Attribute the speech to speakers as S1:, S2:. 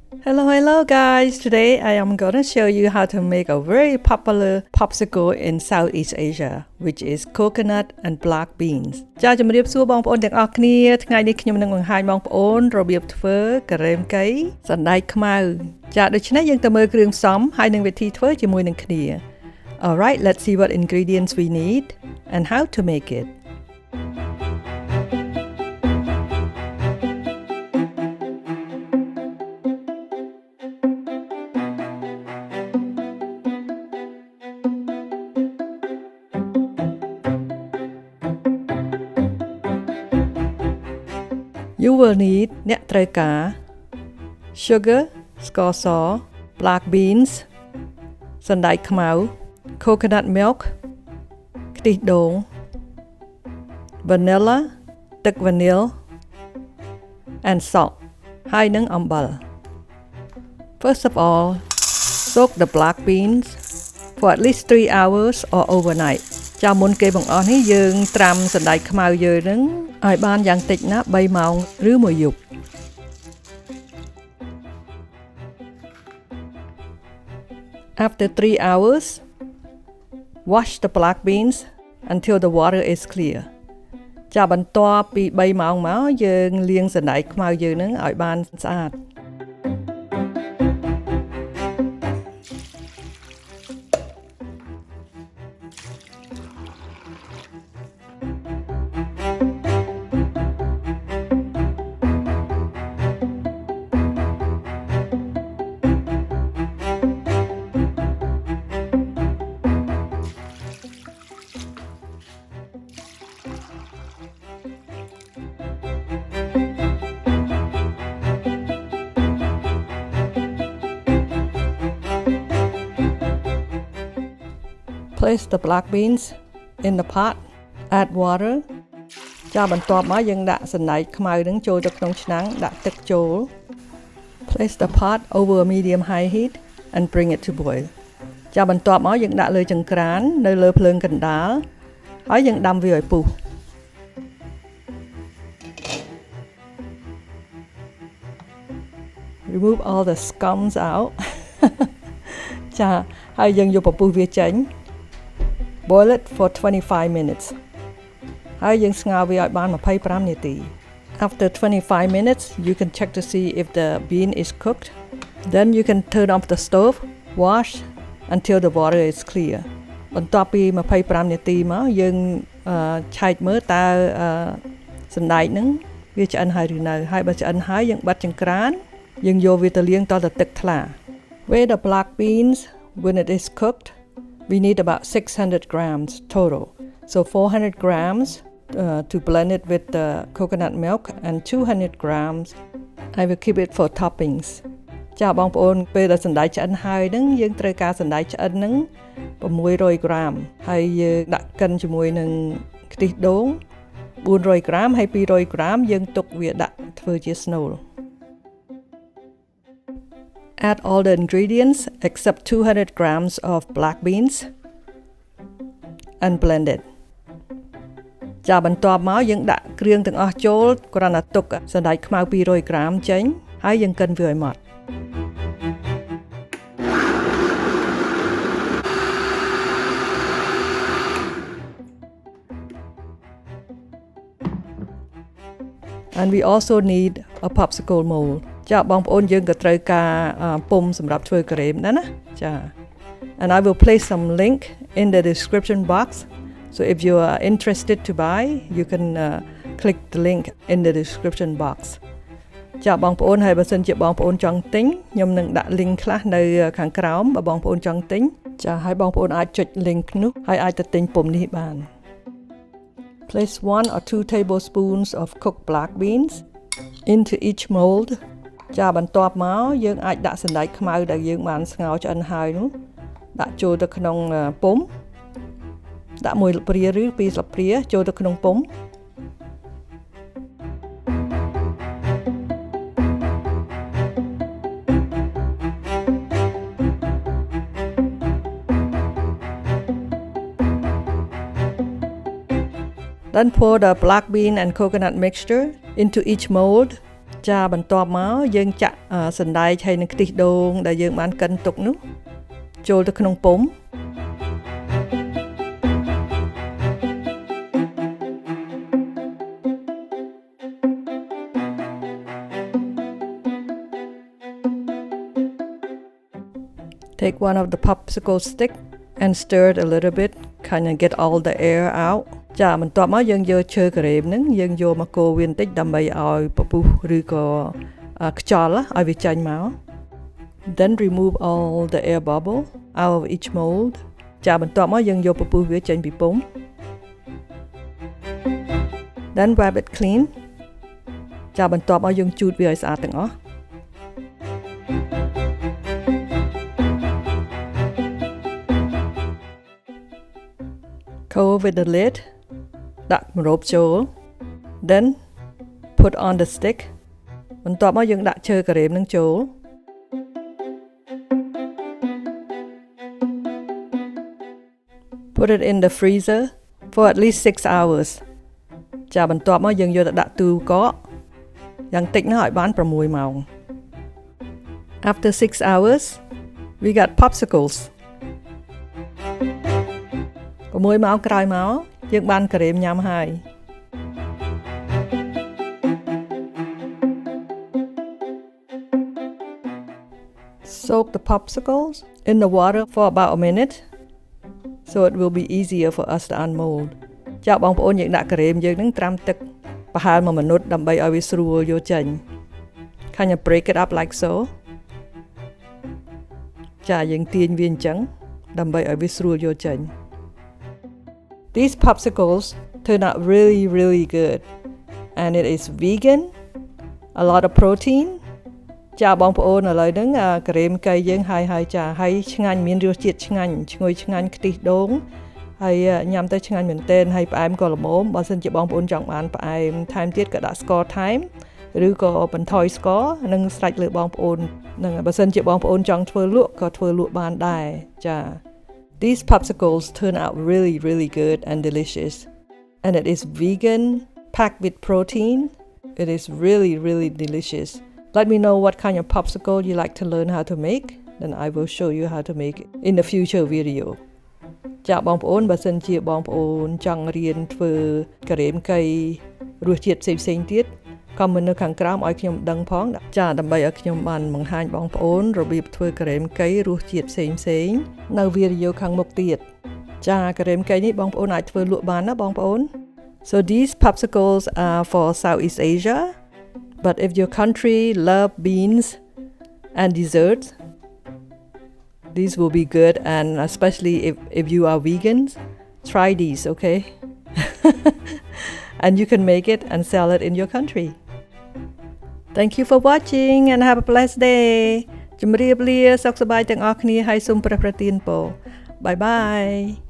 S1: Hello guys! Today I am going to show you how to make a very popular popsicle in Southeast Asia, which is coconut and black beans ចាជំរាបសួរបងប្អូនទាំងអស់គ្នាថ្ងៃនេះខ្ញុំនឹងបង្ហាញបងប្អូនរបៀបធ្វើការ៉េមកីសណ្តែកខ្មៅចាដូច្នេះយើងទៅមើលគ្រឿងផ្សំហើយនឹងវិធីធ្វើជាមួយនឹងគ្នា Alright, let's see what ingredients we need and how to make it. You will need អ្នកត្រូវការ sugar ស្ករស black beans សណ្តែកខ្មៅ coconut milk ខ្ទិះដូង vanilla ទឹក vanilla and salt ហើយនឹងអំបិល First of all, soak the black beans for at least 3 hours or overnight ចាំមុនគេបង្អស់នេះយើងត្រាំសណ្តែកខ្មៅយើងនឹងឲ្យបានយ៉ាងតិចណាស់3ម៉ោងឬ1យប់ After 3 hours, wash the black beans until the water is clear ចាបន្ទាប់ពី3ម៉ោងមកយើងលាងសណ្តែកខ្មៅយើងនឹងឲ្យបានស្អាតPlace the black beans in the pot. Add water. ចាបន្ទាប់មកយើងដាក់សណ្តែកខ្មៅនឹងចូលទៅក្នុងឆ្នាំងដាក់ទឹកចូល Place the pot over a medium high heat and bring it to boil. ចាបន្ទាប់មកយើងដាក់លើចង្ក្រាននៅលើភ្លើងកណ្ដាលហើយយើងដាំវាឲ្យពុះ Remove all the scums out. ចាហើយយើងយកពពុះវាចេញBoil it for 25 minutes. ហើយយើងស្ងោរវាឲ្យបាន25នាទី After 25 minutes, you can check to see if the bean is cooked. Then you can turn off the stove, wash until the water is clear. បន្ទាប់ពី25នាទីមកយើងឆែកមើលតើសណ្តែកហ្នឹងវាឆ្អិនហើយឬនៅហើយបើឆ្អិនហើយយើងបិទចង្ក្រានយើងយកវាទៅលាងតទៅទឹកថ្លា Weigh the black beans when it is cooked.We need about 600 grams total. So 400 grams to blend it with the coconut milk and 200 grams I will keep it for toppings. ចាបងប្អូនពេលដែលសណ្តែកឆ្អិនហើយហ្នឹងយើងត្រូវការសណ្តែកឆ្អិនហ្នឹង600 ក្រាមហើយយើងដាក់កិនជាមួយនឹងខ្ទិះដូង400 ក្រាមហើយ200 ក្រាមយើងទុកវាដាក់ធ្វើជាស្នូលAdd all the ingredients except 200 grams of black beans and blend it. ចាបន្ទាប់មកយើងដាក់គ្រឿងទាំងអស់ចូលគ្រាន់តែទុកសណ្តែកខ្មៅ200 ក្រាមចេញហើយយើងកិនវាឲ្យម៉ត់ And we also need a popsicle mold. ចាបងប្អូនយើងក៏ត្រូវការពុម្ពសម្រាប់ធ្វើការ៉េមដែរណាចា And I will place some link in the description box. So if you are interested to buy, you can click the link in the description box. ចាបងប្អូនហើយបើសិនជាបងប្អូនចង់ទិញខ្ញុំនឹងដាក់ link ខ្លះនៅខាងក្រោមបើបងប្អូនចង់ទិញចាហើយបងប្អូនអាចចុច link នោះហើយអាចទៅទិញពុម្ពនេះបាន Place 1 or 2 tablespoons of cooked black beans into each mold. ចាបន្ទាប់មកយើងអាចដាក់សណ្តែកខ្មៅដែលយើងបានស្ងោរឆ្អិនហើយនោះដាក់ចូលទៅក្នុងពុម្ពដាក់1ស្លាបព្រាឬ2ស្លាបព្រាចូលទៅក្នុងពុម្ព Then pour the black bean and coconut mixture into each mold ចាបន្ទាប់មកយើងចាក់សណ្ដែកហើយនឹងខ្ទិះដូងដែលយើងបានកិនទុកនោះចូលទៅក្នុងពុម្ព Take one of the popsicle stick and stir it a little bit, kind of get all the air out. ចាបន្ទាប់មកយើងយកឈើការ៉េមហ្នឹងយើងយកមកកូរវាបន្តិចដើម្បីឲ្យពពុះឬក៏ខ្យល់ឲ្យវាចេញមក Then remove all the air bubble out of each mold. ចាបន្ទាប់មកយើងយកពពុះវាចេញពីពុម្ព Then wipe it clean. ចាបន្ទាប់មកយើងជូតវាឲ្យស្អាតទាំងអស់ Cover with the lid. ដាក់ម្របចូល Then put on the stick. បន្ទាប់មកយើងដាក់ឈើការ៉េមនឹងចូល Put it in the freezer for at least 6 hours. ចាបន្ទាប់មកយើងយកទៅដាក់ទូកកយ៉ាងតិចណាស់ឲ្យបាន6ម៉ោង After 6 hours we got popsicles. 6ម៉ោងក្រោយមកយើងបានការ៉េមញ៉ាំហើយ Soak the popsicles in the water for about a minute so it will be easier for us to unmold. ចាបងប្អូនយើងដាក់ការ៉េមយើងនឹងត្រាំទឹកប្រហែល1 minute ដើម្បីឲ្យវាស្រួលយកចេញ Kind of break it up like so. ចាយើងទាញវាអញ្ចឹងដើម្បីឲ្យវាស្រួលយកចេញ These popsicles turn out really good and it is vegan, a lot of protein. ចាបងប្អូនឥឡូវហ្នឹងការ៉េមកៃយើងហើយចាហើយឆ្ងាញ់មានរសជាតិឆ្ងាញ់ឈ្ងុយឆ្ងាញ់ខ្ទិះដូងហើយញ៉ាំទៅឆ្ងាញ់មែនទែនហើយផ្អែមក៏ល្មមបើសិនជាបងប្អូនចង់បានផ្អែមថែមទៀតក៏ដាក់ស្ករថែមឬក៏បន្ថយស្ករនឹងស្រេចលើបងប្អូននឹងបើសិនជាបងប្អូនចង់ធ្វើលក់ក៏ធ្វើលក់បានដែរចា These popsicles turn out really good and delicious. And it is vegan, packed with protein. It is really delicious. Let me know what kind of popsicle you like to learn how to make. Then I will show you how to make it in a future video. ចាបងប្អូនបើសិនជាបងប្អូនចង់រៀនធ្វើការ៉េមកៃរសជាតិផ្សេងទៀត comment នៅខាងក្រោមឲ្យខ្ញុំដឹងផងចាដើម្បីឲ្យខ្ញុំបានបង្ហាញបងប្អូនរបៀបធ្វើការ៉េមកៃរសជាតិផ្សេងនៅវីដេអូខាងមុខទៀតចាការ៉េមកៃនេះបងប្អូនអាចធ្វើលក់បានណាបងប្អូន So these popsicles are for Southeast Asia, but if your country love beans and desserts, these will be good, and especially if you are vegans, try these, okay? And you can make it and sell it in your country. Thank you for watching and have a blessed day. ជំរាបលាសុខសប្បាយទាំងអស់គ្នាហើយសូមព្រះប្រទានពរ Bye bye.